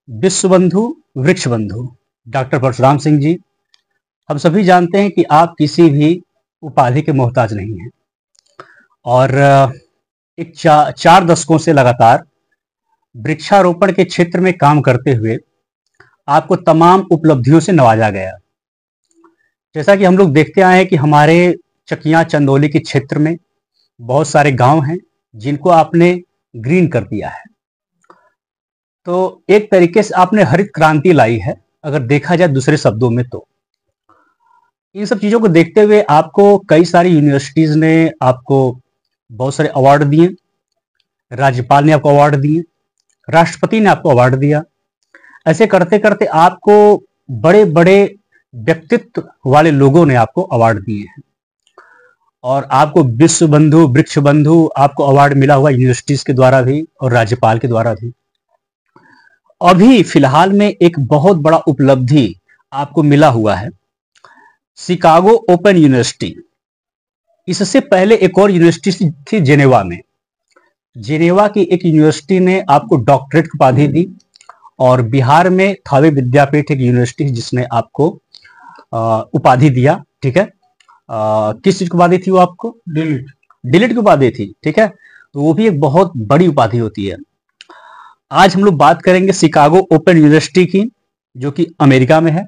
विश्व बंधु वृक्ष बंधु डॉक्टर परशुराम सिंह जी। हम सभी जानते हैं कि आप किसी भी उपाधि के मोहताज नहीं हैं और एक चार दशकों से लगातार वृक्षारोपण के क्षेत्र में काम करते हुए आपको तमाम उपलब्धियों से नवाजा गया। जैसा कि हम लोग देखते आए हैं कि हमारे चकिया चंदौली के क्षेत्र में बहुत सारे गांव हैं जिनको आपने ग्रीन कर दिया है। तो एक तरीके से आपने हरित क्रांति लाई है, अगर देखा जाए दूसरे शब्दों में। तो इन सब चीजों को देखते हुए आपको कई सारी यूनिवर्सिटीज ने आपको बहुत सारे अवार्ड दिए, राज्यपाल ने आपको अवार्ड दिए, राष्ट्रपति ने आपको अवार्ड दिया। ऐसे करते करते आपको बड़े बड़े व्यक्तित्व वाले लोगों ने आपको अवार्ड दिए हैं और आपको विश्व बंधु वृक्ष बंधु आपको अवार्ड मिला हुआ यूनिवर्सिटीज के द्वारा भी और राज्यपाल के द्वारा भी। अभी फिलहाल में एक बहुत बड़ा उपलब्धि आपको मिला हुआ है, शिकागो ओपन यूनिवर्सिटी। इससे पहले एक और यूनिवर्सिटी थी जेनेवा में। जेनेवा की एक यूनिवर्सिटी ने आपको डॉक्टरेट की उपाधि दी और बिहार में थावे विद्यापीठ एक यूनिवर्सिटी जिसने आपको उपाधि दिया। ठीक है, किस चीज की उपाधि थी वो आपको? डिलीट की उपाधि थी। ठीक है, तो वो भी एक बहुत बड़ी उपाधि होती है। आज हम लोग बात करेंगे शिकागो ओपन यूनिवर्सिटी की, जो कि अमेरिका में है।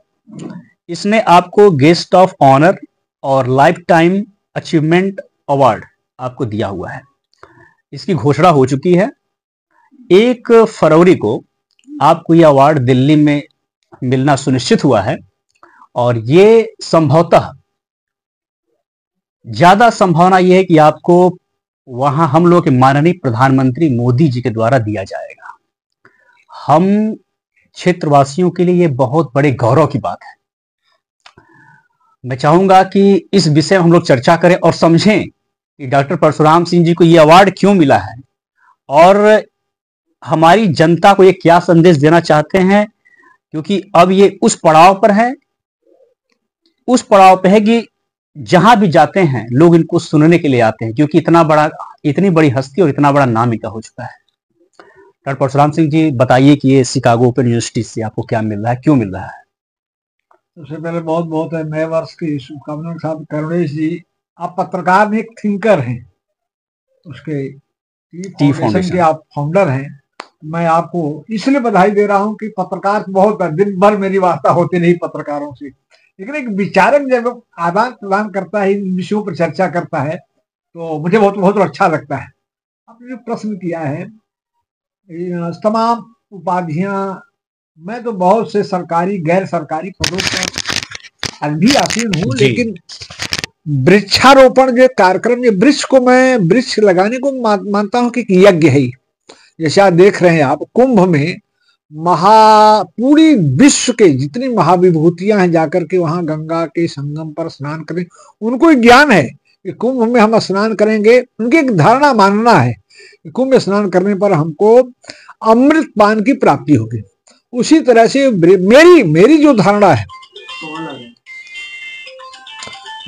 इसने आपको गेस्ट ऑफ ऑनर और लाइफ टाइम अचीवमेंट अवार्ड आपको दिया हुआ है। इसकी घोषणा हो चुकी है। 1 फरवरी को आपको यह अवार्ड दिल्ली में मिलना सुनिश्चित हुआ है और ये संभवतः ज्यादा संभावना यह है कि आपको वहां हम लोग के माननीय प्रधानमंत्री मोदी जी के द्वारा दिया जाएगा। हम क्षेत्रवासियों के लिए यह बहुत बड़े गौरव की बात है। मैं चाहूंगा कि इस विषय में हम लोग चर्चा करें और समझें कि डॉक्टर परशुराम सिंह जी को यह अवार्ड क्यों मिला है और हमारी जनता को ये क्या संदेश देना चाहते हैं, क्योंकि अब ये उस पड़ाव पर है कि जहां भी जाते हैं लोग इनको सुनने के लिए आते हैं, क्योंकि इतनी बड़ी हस्ती और इतना बड़ा नाम इनका हो चुका है। डॉक्टर परशुराम सिंह जी, बताइए कि ये शिकागो ओपन यूनिवर्सिटी से आपको क्या मिल रहा है, क्यों मिल रहा है? सबसे पहले बहुत बहुत नए वर्ष की शुभकामनाएं के साथ। करुणेश जी, आप पत्रकार में एक थिंकर हैं, उसके टी फाउंडेशन के आप फाउंडर हैं। मैं आपको इसलिए बधाई दे रहा हूं कि पत्रकार बहुत दिन भर मेरी वार्ता होती नहीं पत्रकारों से, लेकिन एक विचारक जब आदान प्रदान करता है, इन विषयों पर चर्चा करता है, तो मुझे बहुत बहुत अच्छा लगता है। आपने जो प्रश्न किया है, तमाम उपाधियां, मैं तो बहुत से सरकारी गैर सरकारी पदों पर आज भी आसीन हूँ, लेकिन वृक्षारोपण जो कार्यक्रम, ये वृक्ष को मैं वृक्ष लगाने को मानता हूँ कि यज्ञ है। जैसे आप देख रहे हैं, आप कुंभ में पूरी विश्व के जितनी महाविभूतियां हैं जाकर के वहां गंगा के संगम पर स्नान करें। उनको ज्ञान है कि कुंभ में हम स्नान करेंगे, उनकी एक धारणा मानना है कि कुंभ में स्नान करने पर हमको अमृत पान की प्राप्ति होगी। उसी तरह से मेरी जो धारणा है,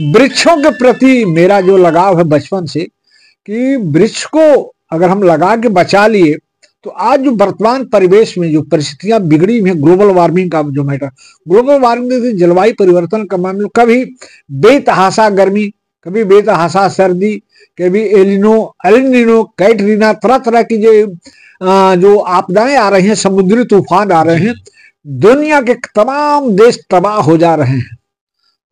वृक्षों के प्रति मेरा जो लगाव है बचपन से, कि वृक्ष को अगर हम लगा के बचा लिए तो आज जो वर्तमान परिवेश में जो परिस्थितियां बिगड़ी हुई हैं, ग्लोबल वार्मिंग का जो मैटर, ग्लोबल वार्मिंग जलवायु परिवर्तन का मामला, कभी बेतहासा गर्मी, कभी बेतहासा सर्दी, कभी एलिनो कैटरीना, तरह तरह की जो आपदाएं आ रही हैं, समुद्री तूफान आ रहे हैं, दुनिया के तमाम देश तबाह हो जा रहे हैं।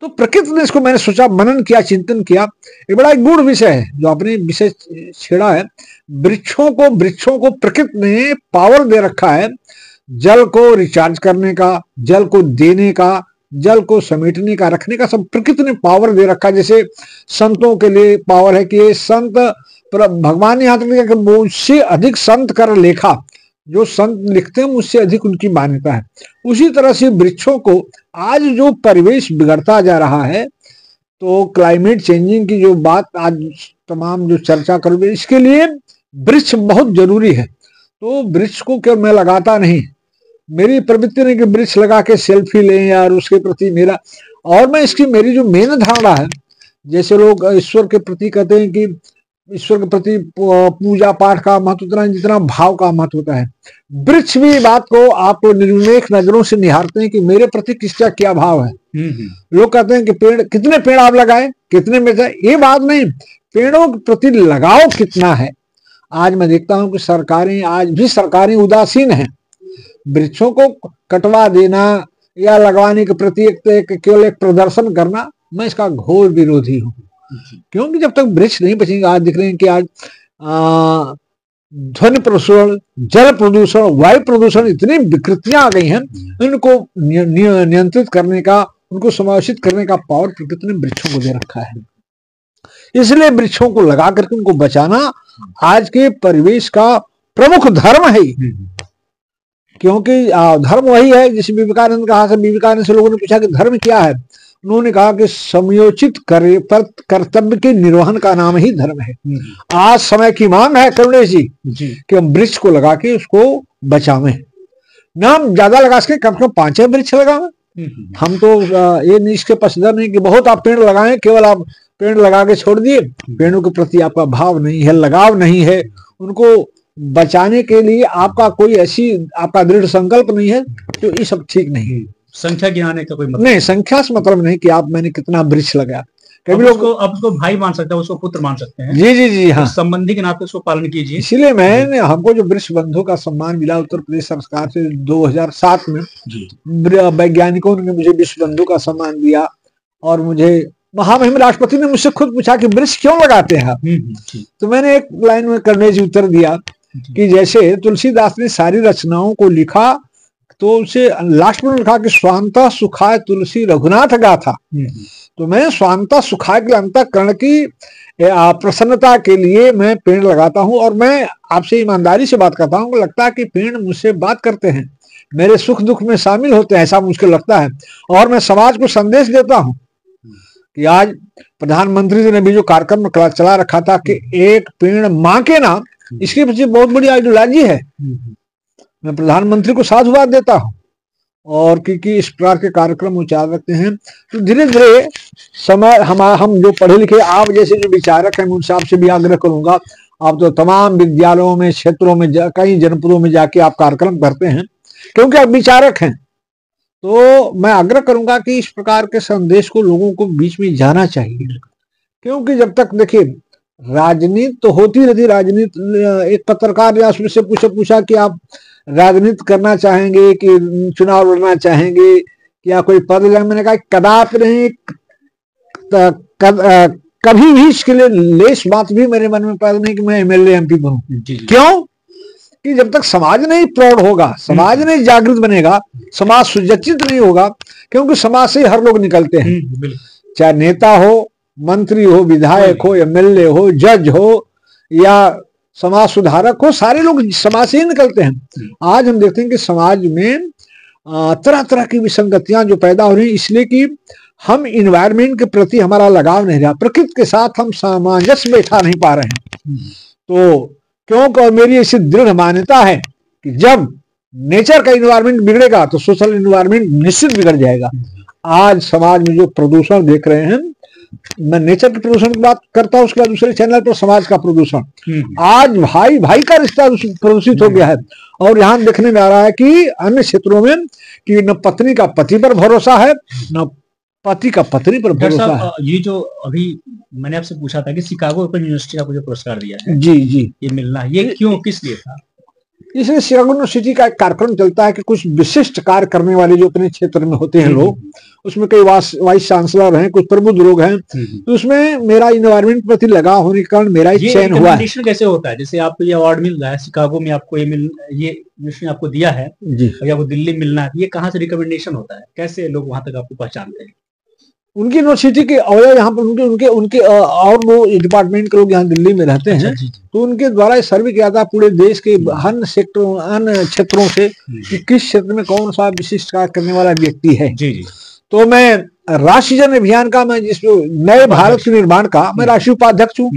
तो प्रकृति ने इसको, मैंने सोचा, मनन किया, चिंतन किया। ये बड़ा एक गूढ़ विषय है जो आपने विषय छेड़ा है। वृक्षों को प्रकृति ने पावर दे रखा है, जल को रिचार्ज करने का, जल को देने का, जल को समेटने का, रखने का, सब प्रकृति ने पावर दे रखा है। जैसे संतों के लिए पावर है कि संत, भगवान ने यहाँ तक मुझसे अधिक संत कर लेखा, जो संत लिखते हैं मुझसे अधिक उनकी मान्यता है। उसी तरह से वृक्षों को आज जो परिवेश बिगड़ता जा रहा है, तो क्लाइमेट चेंजिंग की जो बात आज तमाम जो चर्चा करोगे, इसके लिए वृक्ष बहुत जरूरी है। तो वृक्ष को क्या मैं लगाता नहीं, मेरी प्रवृत्ति नहीं कि वृक्ष लगा के सेल्फी लें यार, उसके प्रति मेरा, और मैं इसकी मेरी जो मेन धारणा है, जैसे लोग ईश्वर के प्रति कहते हैं कि ईश्वर के प्रति पूजा पाठ का महत्व उतना जितना भाव का महत्व होता है। वृक्ष भी बात को आप निर्विवेक नजरों से निहारते हैं कि मेरे प्रति किसका क्या भाव है। लोग कहते हैं कि पेड़, कितने पेड़ आप लगाए, कितने में जाए, ये बात नहीं, पेड़ों के प्रति लगाव कितना है। आज मैं देखता हूं कि सरकारें, आज भी सरकारें उदासीन हैं। वृक्षों को कटवा देना या लगवाने के प्रति केवल एक प्रदर्शन करना, मैं इसका घोर विरोधी हूं। क्योंकि जब तक वृक्ष नहीं बचेंगे, आज दिख रहे हैं कि आज ध्वनि प्रदूषण, जल प्रदूषण, वायु प्रदूषण, इतनी विकृतियां आ गई हैं, इनको नियंत्रित करने का, उनको समावेशित करने का पावर प्रकृति ने वृक्षों को दे रखा है। इसलिए वृक्षों को लगा करके उनको बचाना आज के परिवेश का प्रमुख धर्म है। क्योंकि धर्म वही है जिसे विवेकानंद कहा था। विवेकानंद से लोगों ने पूछा कि धर्म क्या है, उन्होंने कहा कि समयोचित कर्तव्य के निर्वहन का नाम ही धर्म है। आज समय की मांग है करुणेश जी कि हम वृक्ष को लगा के उसको बचावें, ना हम ज्यादा लगा सके, कम से कम 5 वृक्ष लगावें। हम तो ये नहीं, इसके पसंद नहीं कि बहुत आप पेड़ लगाएं, केवल आप पेड़ लगा के छोड़ दिए, पेड़ों के प्रति आपका भाव नहीं है, लगाव नहीं है, उनको बचाने के लिए आपका कोई ऐसी आपका दृढ़ संकल्प नहीं है, तो ये सब ठीक नहीं। संख्या गिनाने का कोई मतलब नहीं, संख्या से मतलब नहीं कि आप मैंने कितना वृक्ष लगाया। कभी लोग अब उसको भाई मान सकते हैं, उसको पुत्र मान सकते हैं। जी जी जी हाँ, संबंधी के नाते उसको पालन कीजिए। इसीलिए मैंने, हमको जो वृक्ष बंधु का सम्मान मिला उत्तर प्रदेश सरकार से 2007 में, वैज्ञानिकों ने मुझे विश्व बंधु का सम्मान दिया। और मुझे महामहिम राष्ट्रपति ने मुझसे खुद पूछा कि वृक्ष क्यों लगाते हैं आप, तो मैंने एक लाइन में करने से उत्तर दिया कि जैसे तुलसीदास ने सारी रचनाओं को लिखा तो उसे लास्ट में लिखा कि स्वांतः सुखाय तुलसी रघुनाथ गाथा। तो मैं स्वांतः सुखाय के अंतःकरण की प्रसन्नता के लिए मैं पेड़ लगाता हूं। और मैं आपसे ईमानदारी से बात करता हूं, लगता है कि पेड़ मुझसे बात करते हैं, मेरे सुख दुख में शामिल होते हैं, ऐसा मुझको लगता है। और मैं समाज को संदेश देता हूं कि आज प्रधानमंत्री जी ने भी जो कार्यक्रम चला रखा था कि एक पेड़ मां के नाम, इसके पीछे बहुत बड़ी आइडियोलॉजी है। मैं प्रधानमंत्री को साधुवाद देता हूं। और क्योंकि इस प्रकार के कार्यक्रम उचार रखते हैं, तो धीरे धीरे समय हम जो पढ़े लिखे आप जैसे जो विचारक हैं, उनसे आपसे भी आग्रह करूंगा, आप तो तमाम विद्यालयों में, क्षेत्रों में, कई जनपदों में जाके आप कार्यक्रम करते हैं, क्योंकि आप विचारक हैं, तो मैं आग्रह करूंगा कि इस प्रकार के संदेश को लोगों को बीच में जाना चाहिए। क्योंकि जब तक देखिए राजनीति तो होती रहती, राजनीति, एक पत्रकार ने उसमें से पूछा कि आप राजनीति करना चाहेंगे कि चुनाव लड़ना चाहेंगे या कोई पद लेना, मैंने कहा कदापि नहीं, कभी भी इसके लिए लेस बात भी मेरे मन में पैदा नहीं कि मैं एमएलए एमपी बनूं। क्यों कि जब तक समाज नहीं प्रौढ़ होगा, समाज नहीं जागृत बनेगा, समाज सुसज्जित नहीं होगा, क्योंकि समाज से हर लोग निकलते हैं, चाहे नेता हो, मंत्री हो, विधायक हो, एमएलए हो, जज हो या समाज सुधारक हो, सारे लोग समाज से ही निकलते हैं। आज हम देखते हैं कि समाज में तरह तरह की विसंगतियां जो पैदा हो रही हैं, इसलिए कि हम इन्वायरमेंट के प्रति हमारा लगाव नहीं रहा, प्रकृति के साथ हम सामंजस्य बैठा नहीं पा रहे हैं। तो क्योंकि मेरी ऐसी दृढ़ मान्यता है कि जब नेचर का इन्वायरमेंट बिगड़ेगा तो सोशल इन्वायरमेंट निश्चित बिगड़ जाएगा। आज समाज में जो प्रदूषण देख रहे हैं, मैं नेचर के प्रदूषण की बात करता हूं, उसके बाद दूसरे चैनल पर समाज का प्रदूषण, आज भाई भाई का रिश्ता प्रदूषित हो गया है। और यहाँ देखने में आ रहा है कि अन्य क्षेत्रों में कि न पत्नी का पति पर भरोसा है, न पति का पत्नी पर भरोसा है। ये जो अभी मैंने आपसे पूछा था कि शिकागो ओपन यूनिवर्सिटी आपको जो पुरस्कार दिया है, जी जी, ये मिलना, ये क्यों, किस लिए था? इसलिए शिकागो यूनिवर्सिटी का एक कार्यक्रम चलता है कि कुछ विशिष्ट कार्य करने वाले जो अपने क्षेत्र में होते हैं लोग, उसमें कई वाइस चांसलर हैं, कुछ प्रबुद्ध लोग हैं, तो उसमें मेरा इन्वायरमेंट प्रति लगाव होने के कारण मेरा ही चयन हुआ है। कैसे होता है? जैसे आपको ये अवार्ड मिल रहा है शिकागो में, आपको ये यूनिवर्सिटी आपको दिया है जी, और आपको दिल्ली मिलना है, ये कहाँ से रिकमेंडेशन होता है? कैसे लोग वहां तक आपको पहचानते हैं? उनकी यूनिवर्सिटी के और यहाँ पर उनके और वो डिपार्टमेंट के लोग यहाँ दिल्ली में रहते हैं, तो उनके द्वारा सर्वे किया था पूरे देश के अन्य क्षेत्रों से कि किस क्षेत्र में कौन सा विशिष्ट कार्य करने वाला व्यक्ति है। जी जी। तो मैं राष्ट्रीय जन अभियान का, मैं जिस नए भारत के निर्माण का मैं राष्ट्रीय उपाध्यक्ष हूँ,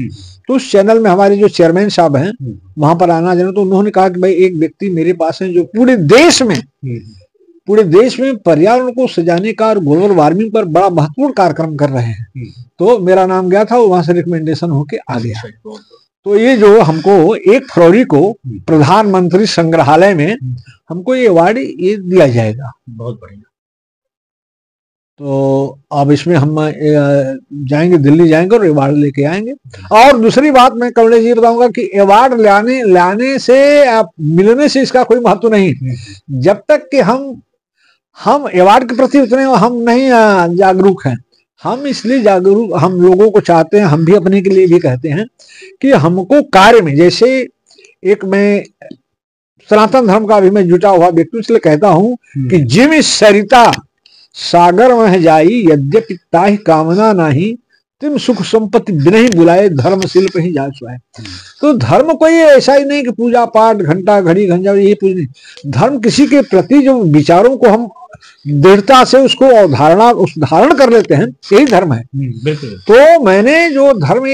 तो उस चैनल में हमारे जो चेयरमैन साहब हैं वहां पर आना जाना, तो उन्होंने कहा कि भाई एक व्यक्ति मेरे पास है जो पूरे देश में पूरे देश में पर्यावरण को सजाने का और ग्लोबल वार्मिंग पर बड़ा महत्वपूर्ण कार्यक्रम कर रहे हैं। तो मेरा नाम गया था, वहां से रिकमेंडेशन होके आ गया। तो ये जो हमको 1 फरवरी को प्रधानमंत्री संग्रहालय में हमको ये अवार्ड ये दिया जाएगा। बहुत बढ़िया। तो अब इसमें हम जाएंगे, दिल्ली जाएंगे और अवार्ड लेके आएंगे। और दूसरी बात मैं कमलेश जी बताऊंगा कि अवार्ड लाने से मिलने से इसका कोई महत्व नहीं, जब तक कि हम अवार्ड के प्रति उतने हम नहीं जागरूक हैं। हम इसलिए जागरूक हम लोगों को चाहते हैं, हम भी अपने के लिए भी कहते हैं कि हमको कार्य में, जैसे एक मैं सनातन धर्म का भी मैं जुटा हुआ व्यक्ति, इसलिए कहता हूं कि जिम सरिता सागर में जाई, यद्यपि ताहि कामना नाही, तुम सुख संपत्ति बिनहि बुलाए, धर्म शिल्प ही जा सुहाए। तो धर्म कोई ऐसा ही नहीं कि पूजा पाठ घंटा घड़ी घंटा ये पूज नहीं। धर्म किसी के प्रति जो विचारों को हम दृढ़ता से उसको धारण कर लेते हैं, यही धर्म है। तो मैंने जो धर्म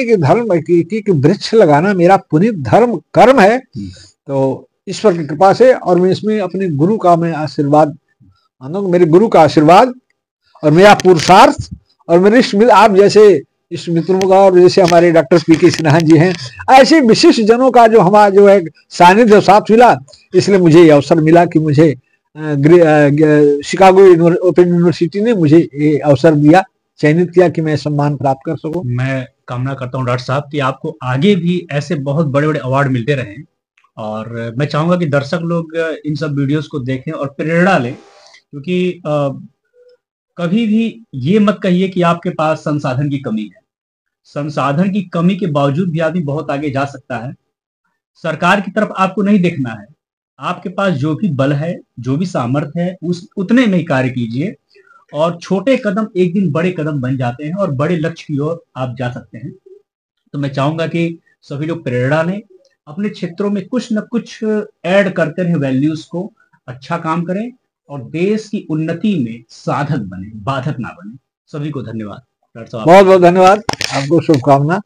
की वृक्ष लगाना मेरा पुनीत धर्म कर्म है। तो ईश्वर की कृपा से, और मैं इसमें अपने गुरु का मैं आशीर्वाद मानूंगा, मेरे गुरु का आशीर्वाद और मेरा पुरुषार्थ और मेरे इष्ट मित्र, आप जैसे इष्ट मित्रों का और जैसे हमारे डॉक्टर पीके सिन्हा जी हैं, ऐसे विशिष्ट जनों का जो हमारा जो है सानिध्य साथ मिला, इसलिए मुझे ये अवसर मिला कि मुझे शिकागो ओपन यूनिवर्सिटी ने मुझे ये अवसर दिया, चयनित किया कि मैं सम्मान प्राप्त कर सकूं। मैं कामना करता हूं डॉक्टर साहब कि आपको आगे भी ऐसे बहुत बड़े बड़े अवार्ड मिलते रहें, और मैं चाहूंगा कि दर्शक लोग इन सब वीडियोस को देखें और प्रेरणा लें, क्योंकि कभी भी ये मत कहिए कि आपके पास संसाधन की कमी है। संसाधन की कमी के बावजूद भी आदमी बहुत आगे जा सकता है। सरकार की तरफ आपको नहीं देखना है, आपके पास जो भी बल है, जो भी सामर्थ्य है, उतने में ही कार्य कीजिए, और छोटे कदम एक दिन बड़े कदम बन जाते हैं और बड़े लक्ष्य की ओर आप जा सकते हैं। तो मैं चाहूंगा कि सभी लोग प्रेरणा लें, अपने क्षेत्रों में कुछ न कुछ ऐड करते रहें, वैल्यूज को, अच्छा काम करें और देश की उन्नति में साधक बने, बाधक ना बने। सभी को धन्यवाद डॉक्टर साहब। बहुत बहुत धन्यवाद, आपको शुभकामना।